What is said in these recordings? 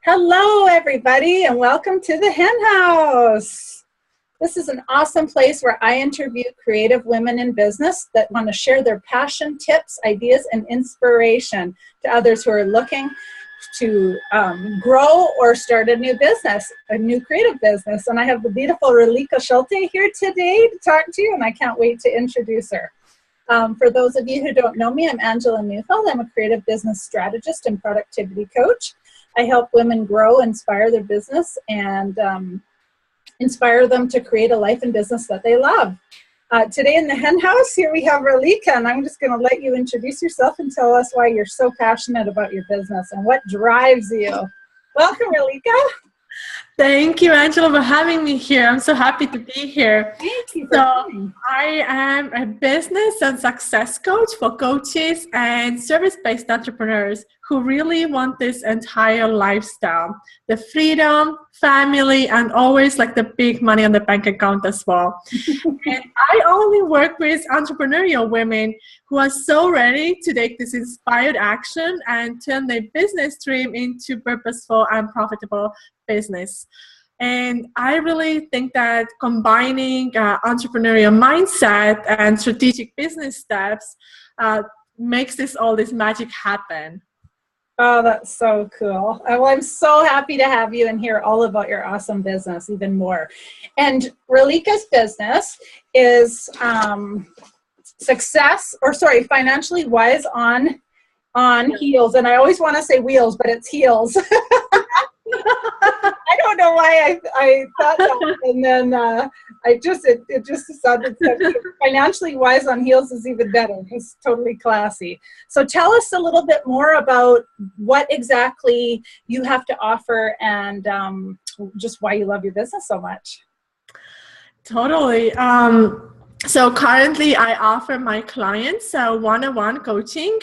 Hello, everybody, and welcome to the Hen House. This is an awesome place where I interview creative women in business that want to share their passion, tips, ideas, and inspiration to others who are looking to grow or start a new business, a new creative business. And I have the beautiful Reelika Schulte here today to talk to you, and I can't wait to introduce her. For those of you who don't know me, I'm Angela Neufeld. I'm a creative business strategist and productivity coach. I help women grow, inspire their business, and inspire them to create a life and business that they love. Today in the Hen House, here we have Reelika, and I'm just going to let you introduce yourself and tell us why you're so passionate about your business and what drives you. Welcome, Reelika. Thank you, Angela, for having me here. I'm so happy to be here. Thank you for coming. I am a business and success coach for coaches and service-based entrepreneurs who really want this entire lifestyle, the freedom, family, and always like the big money on the bank account as well. And I only work with entrepreneurial women who are so ready to take this inspired action and turn their business dream into purposeful and profitable business. And I really think that combining entrepreneurial mindset and strategic business steps makes all this magic happen. Oh, that's so cool. Well, I'm so happy to have you and hear all about your awesome business even more. And Reelika's business is financially wise on heels. And I always want to say wheels, but it's heels. I don't know why I thought that, and then it just sounded financially wise on heels is even better. It's totally classy. So tell us a little bit more about what exactly you have to offer and just why you love your business so much. Totally. So currently I offer my clients one-on-one coaching,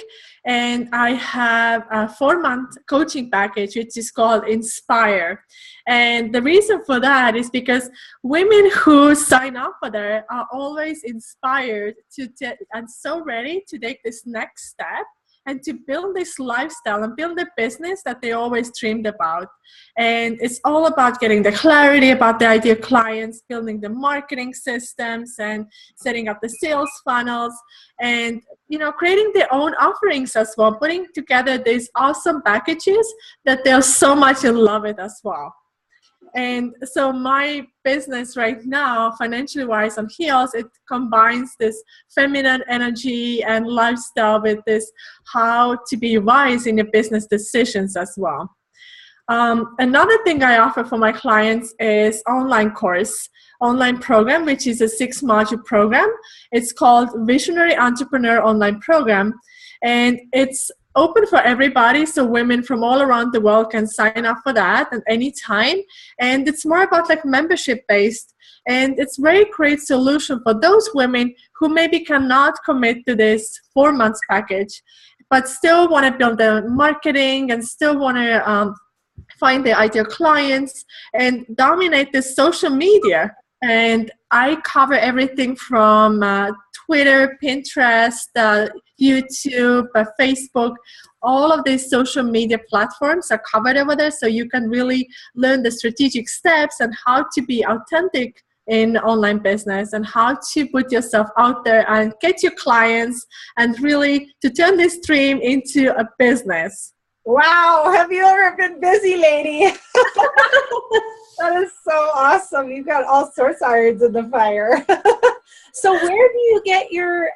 and I have a 4-month coaching package, which is called Inspire. And the reason for that is because women who sign up for that are always inspired and so ready to take this next step and to build this lifestyle and build the business that they always dreamed about. And it's all about getting the clarity about the ideal clients, building the marketing systems and setting up the sales funnels, and creating their own offerings as well, putting together these awesome packages that they're so much in love with as well. And so my business right now, financially wise on heels, it combines this feminine energy and lifestyle with this how to be wise in your business decisions as well. Another thing I offer for my clients is online program, which is a 6-module program. It's called Visionary Entrepreneur Online Program, and it's open for everybody, so women from all around the world can sign up for that at any time. And it's more about like membership based, and it's a very great solution for those women who maybe cannot commit to this 4 months package, but still want to build their marketing and still want to find their ideal clients and dominate the social media. And I cover everything from Twitter, Pinterest, YouTube, Facebook. All of these social media platforms are covered over there, so you can really learn the strategic steps and how to be authentic in online business and how to put yourself out there and get your clients and really to turn this dream into a business. Wow, have you ever been busy, lady? That is so awesome. You've got all sorts of irons in the fire. So where do you get your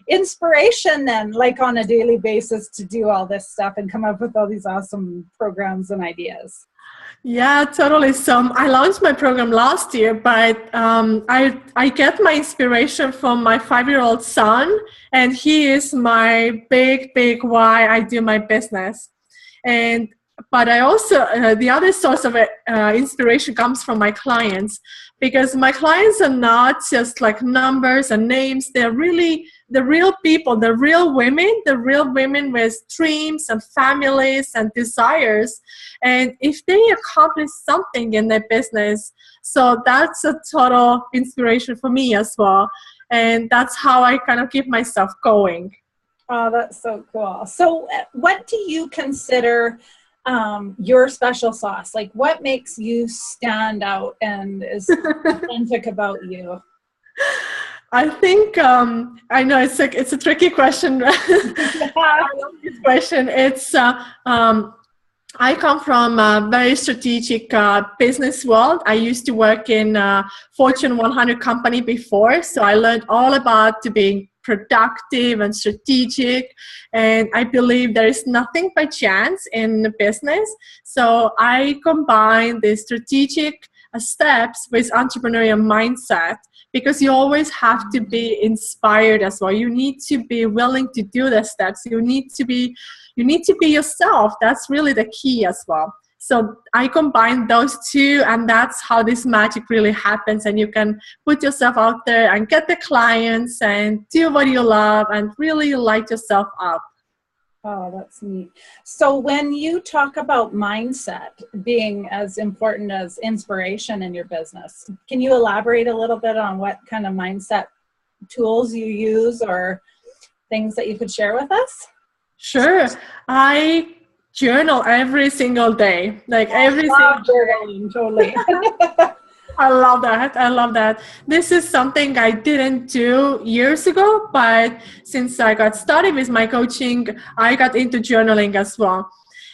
inspiration then, like on a daily basis, to do all this stuff and come up with all these awesome programs and ideas? Yeah, totally. So I launched my program last year, but I get my inspiration from my 5-year-old son, and he is my big why I do my business. But I also, the other source of inspiration comes from my clients, because my clients are not just like numbers and names. They're really the real people, the real women with dreams and families and desires. And if they accomplish something in their business, so that's a total inspiration for me as well. And that's how I kind of keep myself going. Oh, that's so cool. So what do you consider your special sauce? Like, what makes you stand out and is authentic about you? I think I know it's a tricky question. I love this question. I come from a very strategic business world. I used to work in Fortune 100 company before, so I learned all about being productive and strategic. And I believe there is nothing by chance in business. So I combine the strategic steps with entrepreneurial mindset, because you always have to be inspired as well. You need to be willing to do the steps. You need to be yourself. That's really the key as well. So I combine those two, and that's how this magic really happens. And you can put yourself out there and get the clients and do what you love and really light yourself up. Oh, that's neat. So when you talk about mindset being as important as inspiration in your business, can you elaborate a little bit on what kind of mindset tools you use or things that you could share with us? Sure. I journal every single day, like every single journaling, totally. I love that. I love that. This is something I didn't do years ago, but since I got started with my coaching, I got into journaling as well.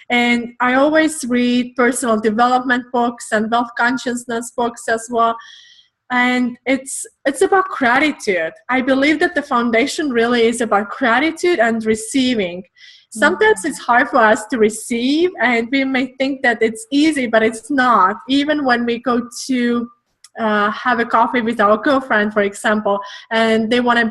And I always read personal development books and wealth consciousness books as well. And it's about gratitude. I believe that the foundation really is about gratitude and receiving. Sometimes it's hard for us to receive, and we may think that it's easy, but it's not. Even when we go to have a coffee with our girlfriend, for example, and they want to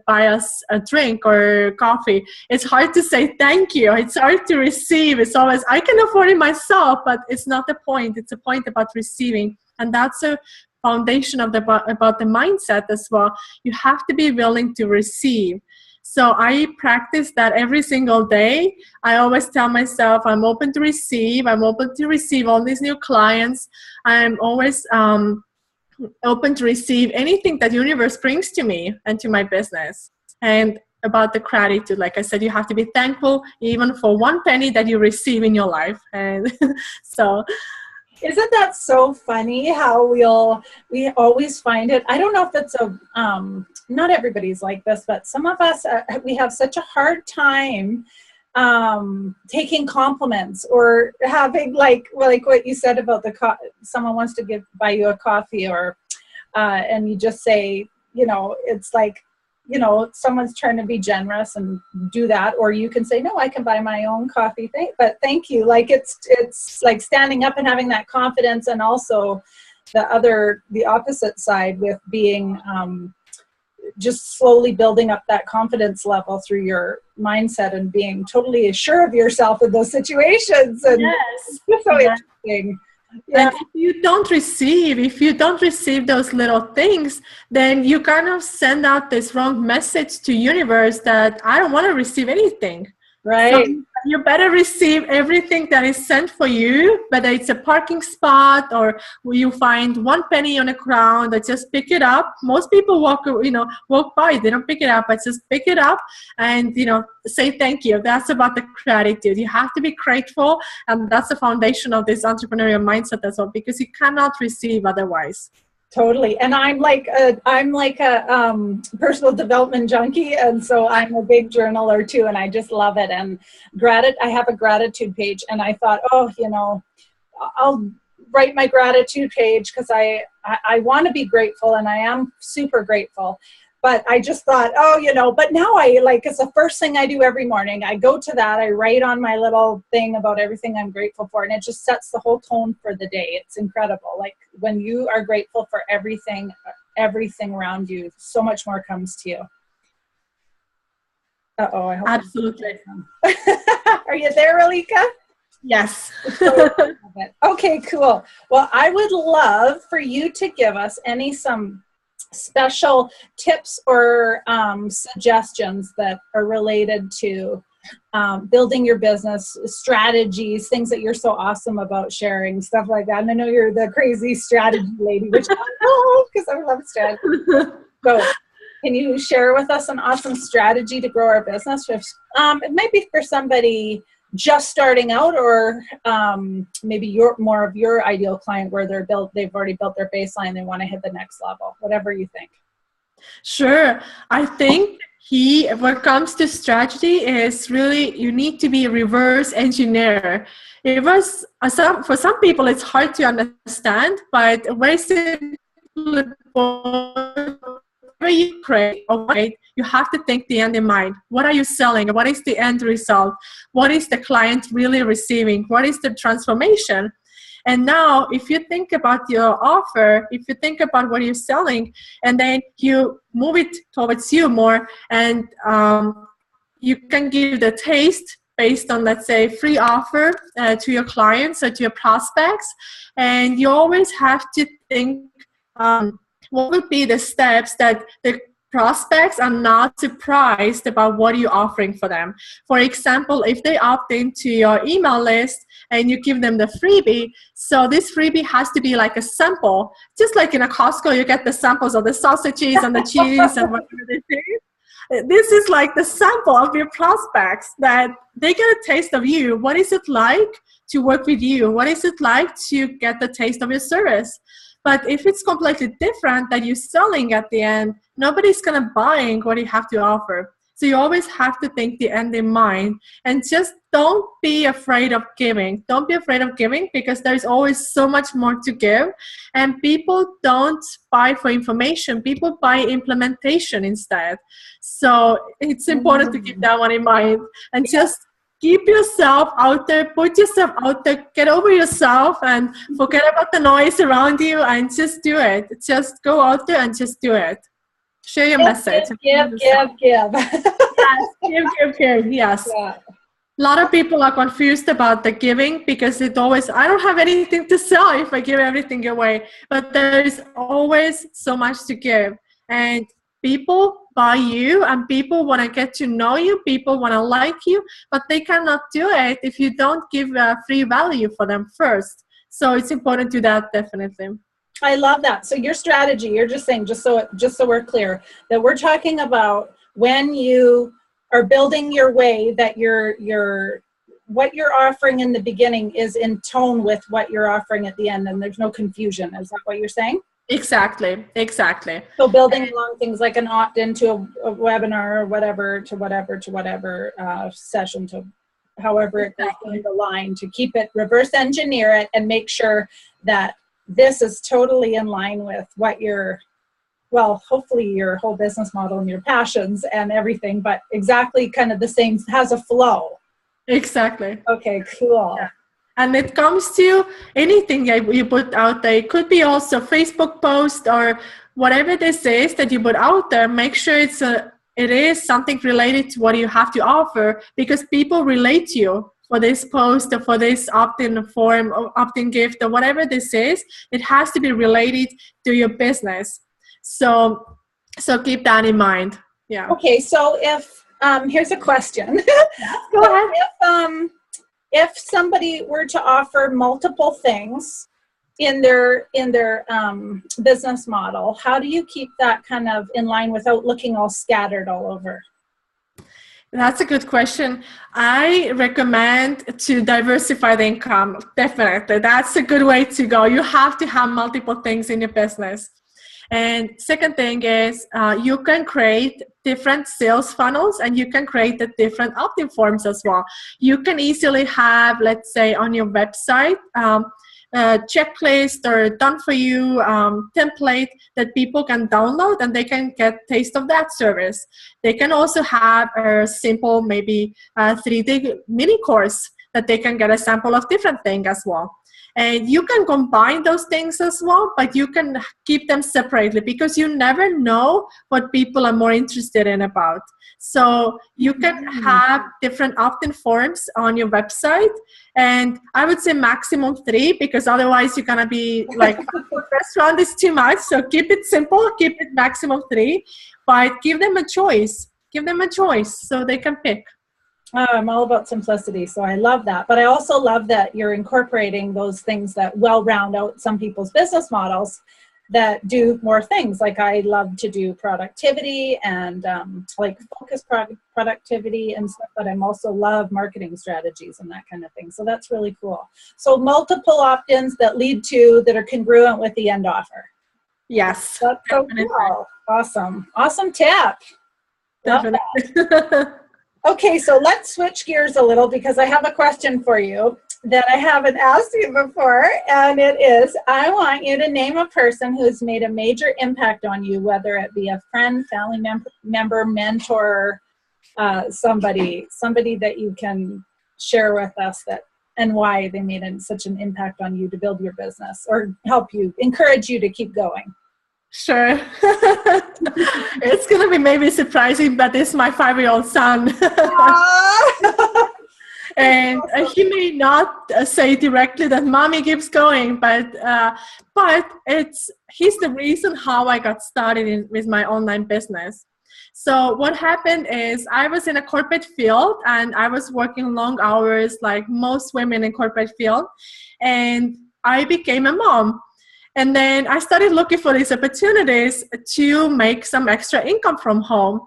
buy us a drink or coffee, it's hard to say thank you. It's hard to receive. It's always, I can afford it myself, but it's not the point. It's a point about receiving. And that's a foundation of about the mindset as well. You have to be willing to receive. So I practice that every single day. I always tell myself I'm open to receive. I'm open to receive all these new clients. I'm always open to receive anything that the universe brings to me and to my business. And about the gratitude, like I said, you have to be thankful even for one penny that you receive in your life. And so... Isn't that so funny how we always find it? I don't know if it's not everybody's like this, but some of us, we have such a hard time taking compliments or having like what you said about someone wants to buy you a coffee or, and you just say, it's like, someone's trying to be generous and do that, or you can say, no, I can buy my own coffee. But thank you. Like it's like standing up and having that confidence, and also the opposite side with being just slowly building up that confidence level through your mindset and being totally sure of yourself in those situations. And yes, it's so interesting. Yeah. And if you don't receive those little things, then you kind of send out this wrong message to universe that I don't want to receive anything. Right. So you better receive everything that is sent for you, whether it's a parking spot or you find one penny on the ground, that just pick it up. Most people walk by, they don't pick it up, but just pick it up and, say thank you. That's about the gratitude. You have to be grateful, and that's the foundation of this entrepreneurial mindset as well, because you cannot receive otherwise. Totally. And I'm like a personal development junkie. And so I'm a big journaler too. And I just love it. And I have a gratitude page, and I thought, I'll write my gratitude page because I want to be grateful, and I am super grateful. But I just thought, but now it's the first thing I do every morning. I go to that, I write on my little thing about everything I'm grateful for, and it just sets the whole tone for the day. It's incredible. Like when you are grateful for everything around you, so much more comes to you. I hope absolutely. Are you there, Reelika? Yes. Okay, cool. Well, I would love for you to give us some special tips or suggestions that are related to building your business, strategies, things that you're so awesome about sharing, stuff like that. And I know you're the crazy strategy lady, which I know because I love strategy. So can you share with us an awesome strategy to grow our business? It might be for somebody just starting out, or maybe you're more of your ideal client where they've already built their baseline, they want to hit the next level, whatever you think. Sure. I think when it comes to strategy, is really you need to be a reverse engineer. It was for some people it's hard to understand, but very simple. Whatever you create or create, you have to think the end in mind. What are you selling? What is the end result? What is the client really receiving? What is the transformation? And now, if you think about your offer, if you think about what you're selling, and then you move it towards you more, and you can give the taste based on, let's say, free offer to your clients or to your prospects. And you always have to think what would be the steps that the prospects are not surprised about what you're offering for them. For example, if they opt into your email list and you give them the freebie, so this freebie has to be like a sample. Just like in a Costco, you get the samples of the sausages and the cheese and whatever they say. This is like the sample of your prospects, that they get a taste of you. What is it like to work with you? What is it like to get the taste of your service? But if it's completely different that you're selling at the end, nobody's going to buy what you have to offer. So you always have to think the end in mind, and just don't be afraid of giving. Don't be afraid of giving, because there's always so much more to give. And people don't buy for information. People buy implementation instead. So it's important to keep that one in mind, and just keep yourself out there, put yourself out there, get over yourself and forget about the noise around you, and just do it. Just go out there and just do it. Share your message. Give. Yes, give. Yes. Yeah. A lot of people are confused about the giving, because it always, I don't have anything to sell if I give everything away. But there is always so much to give. And people buy you, and people want to get to know you, people want to like you, but they cannot do it if you don't give free value for them first. So it's important to do that, definitely. I love that. So your strategy, you're just saying, just so we're clear, that we're talking about when you are building your way, that what you're offering in the beginning is in tone with what you're offering at the end, and there's no confusion. Is that what you're saying? Exactly. So building along things like an opt-in to a webinar or whatever session, to however it goes in the line, to keep it, reverse engineer it, and make sure that this is totally in line with what hopefully your whole business model and your passions and everything, but exactly kind of the same, has a flow. Exactly. Okay, cool. Yeah. And it comes to anything that you put out there. It could be also Facebook post or whatever this is that you put out there. Make sure it is something related to what you have to offer, because people relate to you for this post or for this opt-in form or opt-in gift or whatever this is. It has to be related to your business. So keep that in mind. Yeah. Okay. So if here's a question. Go ahead. If somebody were to offer multiple things in their business model, how do you keep that kind of in line without looking all scattered all over? That's a good question. I recommend to diversify the income. Definitely. That's a good way to go. You have to have multiple things in your business. And second thing is you can create different sales funnels, and you can create the different opt-in forms as well. You can easily have, let's say, on your website, a checklist or done for you template that people can download, and they can get taste of that service. They can also have a simple, maybe 3-day mini course that they can get a sample of different things as well. And you can combine those things as well, but you can keep them separately, because you never know what people are more interested in about. So you can have different opt-in forms on your website, and I would say maximum 3, because otherwise you're gonna be like, restaurant is too much. So keep it simple, keep it maximum 3, but give them a choice. Give them a choice so they can pick. I'm all about simplicity, so I love that. But I also love that you're incorporating those things that round out some people's business models. that do more things. Like I love to do productivity and like focus productivity and stuff, but I'm also love marketing strategies and that kind of thing. So that's really cool. So multiple opt-ins that lead to, that are congruent with the end offer. Yes. That's so cool. Awesome. Awesome tip. Definitely. Okay, so let's switch gears a little because I have a question for you that I haven't asked you before, and it is, I want you to name a person who's made a major impact on you, whether it be a friend, family member, mentor, somebody that you can share with us that and why they made such an impact on you to build your business or help you, encourage you to keep going. Sure. It's going to be maybe surprising, but it's my 5-year-old son. And he may not say directly that mommy keeps going, but he's the reason how I got started with my online business. So what happened is I was in a corporate field and I was working long hours like most women in corporate field, and I became a mom. And then I started looking for these opportunities to make some extra income from home.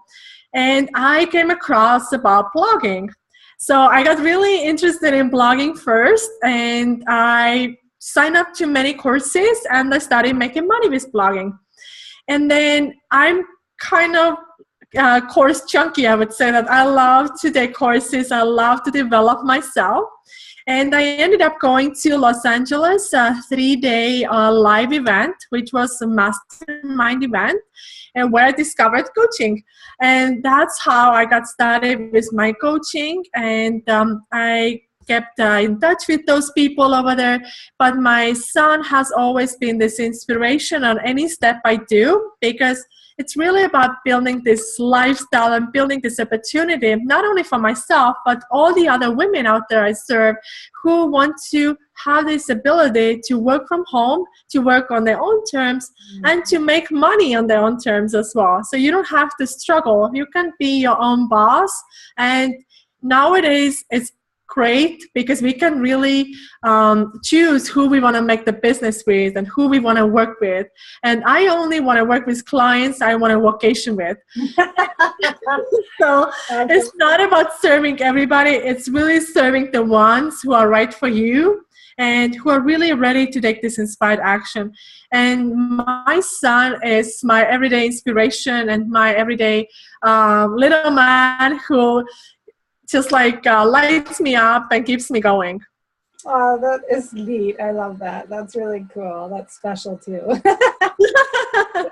And I came across about blogging. So I got really interested in blogging first, and I signed up to many courses and I started making money with blogging. And then I'm kind of course junkie, I would say, that I love to take courses. I love to develop myself. And I ended up going to Los Angeles, a 3-day live event, which was a mastermind event, and where I discovered coaching. And that's how I got started with my coaching. And I kept in touch with those people over there. But my son has always been this inspiration on any step I do, because it's really about building this lifestyle and building this opportunity, not only for myself, but all the other women out there I serve who want to have this ability to work from home, to work on their own terms, and to make money on their own terms as well. So you don't have to struggle. You can be your own boss. And nowadays, it's great because we can really choose who we want to make the business with and who we want to work with. And I only want to work with clients I want to vacation with. So it's not about serving everybody. It's really serving the ones who are right for you and who are really ready to take this inspired action. And my son is my everyday inspiration and my everyday little man who just lights me up and keeps me going. Oh, that is neat. I love that. That's really cool. That's special too. Isn't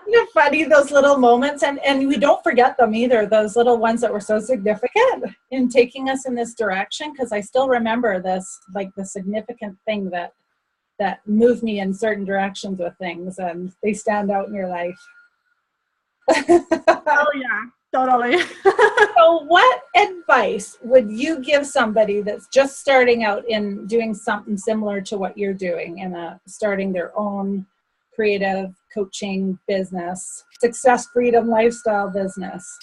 it funny, those little moments? And we don't forget them either, those little ones that were so significant in taking us in this direction, because I still remember this, like the significant thing that moved me in certain directions with things, and they stand out in your life. Oh, yeah. Totally. So what advice would you give somebody that's just starting out in doing something similar to what you're doing and starting their own creative coaching business, success, freedom, lifestyle business?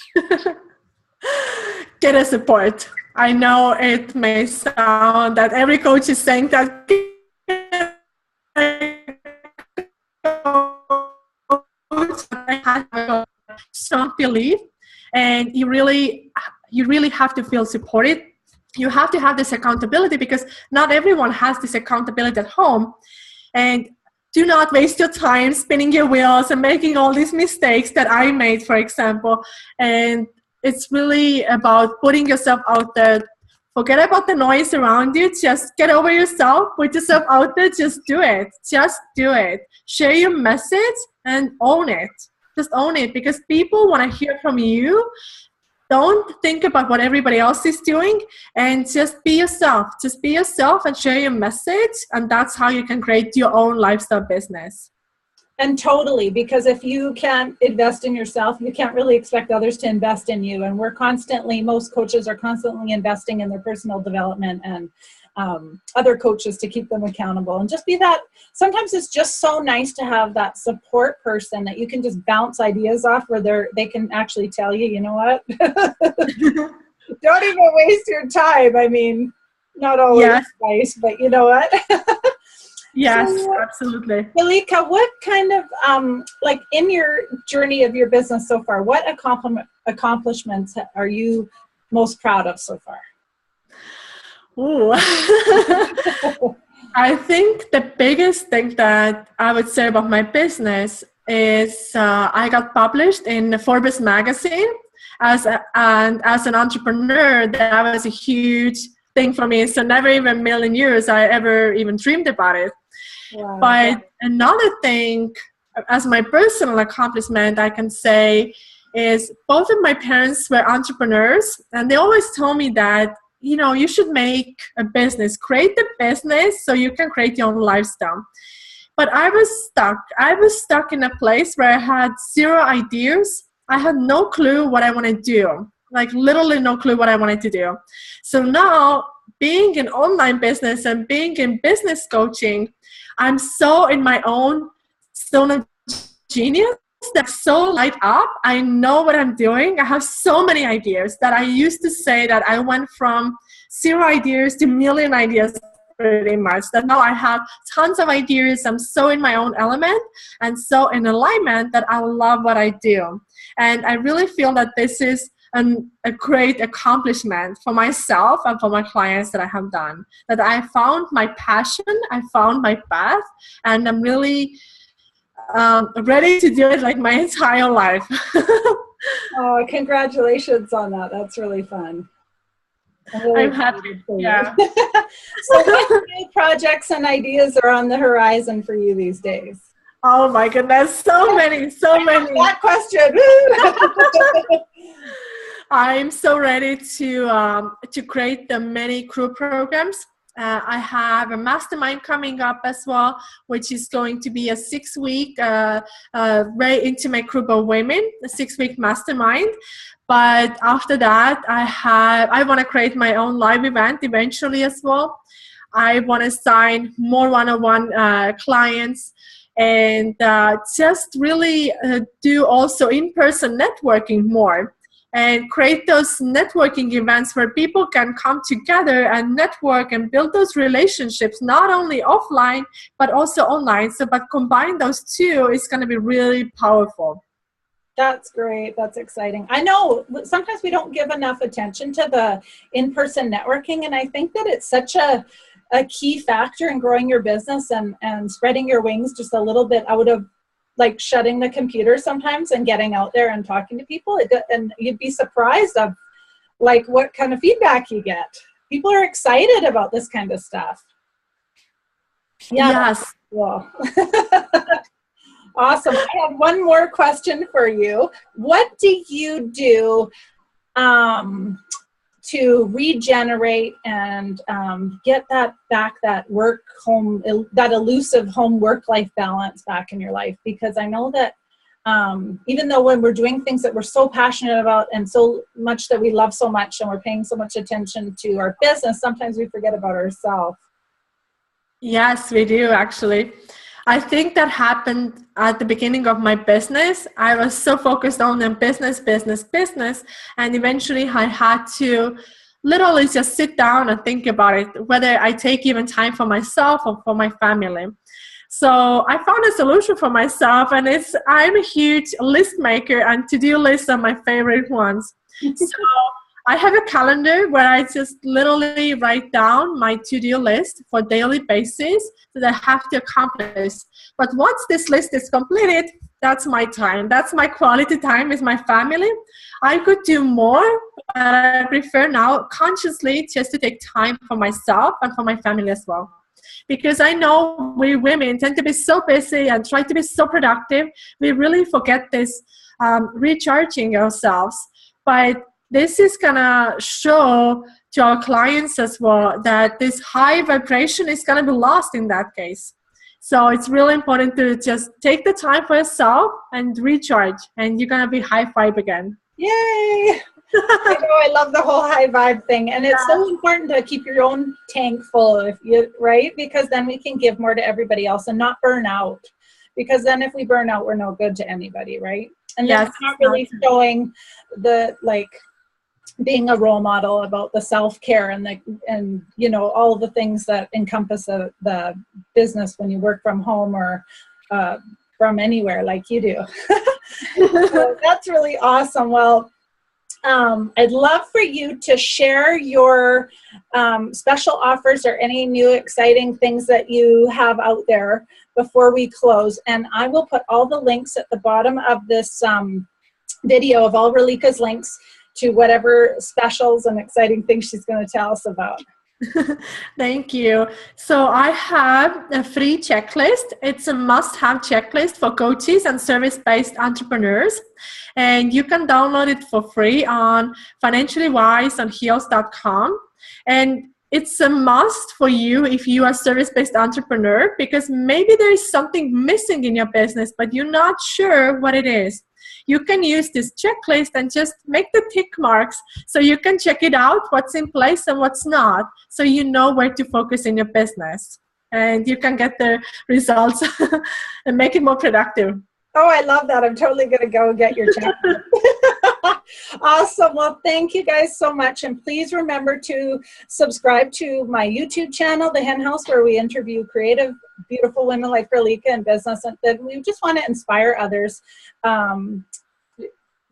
Get a support. I know it may sound that every coach is saying that. I have a strong belief. And you really have to feel supported. You have to have this accountability because not everyone has this accountability at home. And do not waste your time spinning your wheels and making all these mistakes that I made, for example. And it's really about putting yourself out there. Forget about the noise around you. Just get over yourself. Put yourself out there. Just do it. Just do it. Share your message and own it. Just own it, because people want to hear from you. Don't think about what everybody else is doing, and just be yourself. Just be yourself and share your message, and that's how you can create your own lifestyle business. And totally, because if you can't invest in yourself, you can't really expect others to invest in you. And most coaches are constantly investing in their personal development and other coaches to keep them accountable, and just be that. Sometimes it's just so nice to have that support person that you can just bounce ideas off, where they can actually tell you, you know what, don't even waste your time. I mean, not always nice, but you know what. Yes, So, absolutely. Reelika, what kind of, like in your journey of your business so far, what accomplishments are you most proud of so far? Ooh. I think the biggest thing that I would say about my business is I got published in Forbes magazine and as an entrepreneur. That was a huge thing for me. So never even a million years I ever even dreamed about it. Wow. But another thing, as my personal accomplishment, I can say is both of my parents were entrepreneurs, and they always told me that, you know, you should make a business, create the business so you can create your own lifestyle. But I was stuck. I was stuck in a place where I had zero ideas. I had no clue what I want to do, like literally no clue what I wanted to do. So now, being in online business and being in business coaching, I'm so in my own zone of genius, that's so light up. I know what I'm doing. I have so many ideas that I used to say that I went from zero ideas to million ideas pretty much. That now I have tons of ideas. I'm so in my own element and so in alignment that I love what I do. And I really feel that this is a great accomplishment for myself and for my clients that I have done. That I found my passion, I found my path, and I'm really ready to do it like my entire life. Oh, congratulations on that. That's really fun. I'm happy. Yeah. So what new projects and ideas are on the horizon for you these days? Oh my goodness, so many. That question. I'm so ready to create the many crew programs. I have a mastermind coming up as well, which is going to be a 6-week very intimate group of women, a 6-week mastermind. But after that, I want to create my own live event eventually as well. I want to sign more one-on-one clients and just really do also in-person networking more. And create those networking events where people can come together and network and build those relationships, not only offline, but also online. So, but combine those two is going to be really powerful. That's great. That's exciting. I know sometimes we don't give enough attention to the in-person networking, and I think that it's such a key factor in growing your business and spreading your wings just a little bit out of like shutting the computer sometimes and getting out there and talking to people. And you'd be surprised of like what kind of feedback you get. People are excited about this kind of stuff. Yeah. Yes. Cool. Awesome. I have one more question for you. What do you do to regenerate and get that back, that that elusive home work-life balance back in your life? Because I know that even though when we're doing things that we're so passionate about and so much that we love so much and we're paying so much attention to our business, sometimes we forget about ourselves. Yes, we do actually. I think that happened at the beginning of my business. I was so focused on the business. And eventually I had to literally just sit down and think about it, whether I take even time for myself or for my family. So I found a solution for myself, and I'm a huge list maker, and to-do lists are my favorite ones. So I have a calendar where I just literally write down my to-do list for daily basis that I have to accomplish. But once this list is completed, that's my time. That's my quality time with my family. I could do more, but I prefer now consciously just to take time for myself and for my family as well. Because I know we women tend to be so busy and try to be so productive, we really forget this recharging ourselves. But this is gonna show to our clients as well that this high vibration is gonna be lost in that case. So it's really important to just take the time for yourself and recharge, and you're gonna be high vibe again. Yay! I know, I love the whole high vibe thing, and it's so important to keep your own tank full, right? Because then we can give more to everybody else and not burn out. Because then if we burn out, we're no good to anybody, right? And that's not really showing the being a role model about the self-care and you know all the things that encompass the business when you work from home or from anywhere like you do. So that's really awesome. Well, I'd love for you to share your special offers or any new exciting things that you have out there before we close. And I will put all the links at the bottom of this video of all Reelika's links to whatever specials and exciting things she's going to tell us about. Thank you. So I have a free checklist. It's a must-have checklist for coaches and service-based entrepreneurs. And you can download it for free on financiallywise on heels.com. And it's a must for you if you are a service-based entrepreneur, because maybe there is something missing in your business, but you're not sure what it is. You can use this checklist and just make the tick marks so you can check it out, what's in place and what's not, so you know where to focus in your business. And you can get the results and make it more productive. Oh, I love that. I'm totally going to go get your checklist. Awesome. Well, thank you guys so much. And please remember to subscribe to my YouTube channel, The Hen House, where we interview creative, beautiful women like Reelika in business. And that we just want to inspire others.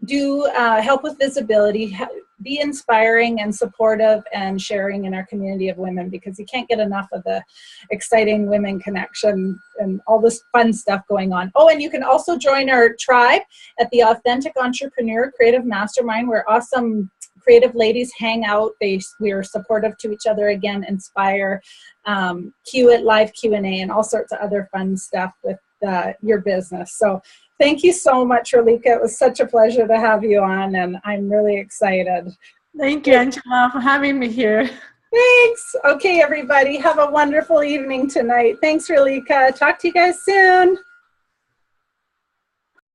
Do help with visibility, be inspiring and supportive and sharing in our community of women, because you can't get enough of the exciting women connection and all this fun stuff going on. Oh, and you can also join our tribe at the Authentic Entrepreneur Creative Mastermind, where awesome creative ladies hang out. We are supportive to each other, again, inspire, live Q&A, and all sorts of other fun stuff with your business. So thank you so much, Reelika. It was such a pleasure to have you on, and I'm really excited. Thank you, Angela, for having me here. Thanks. Okay, everybody. Have a wonderful evening tonight. Thanks, Reelika. Talk to you guys soon.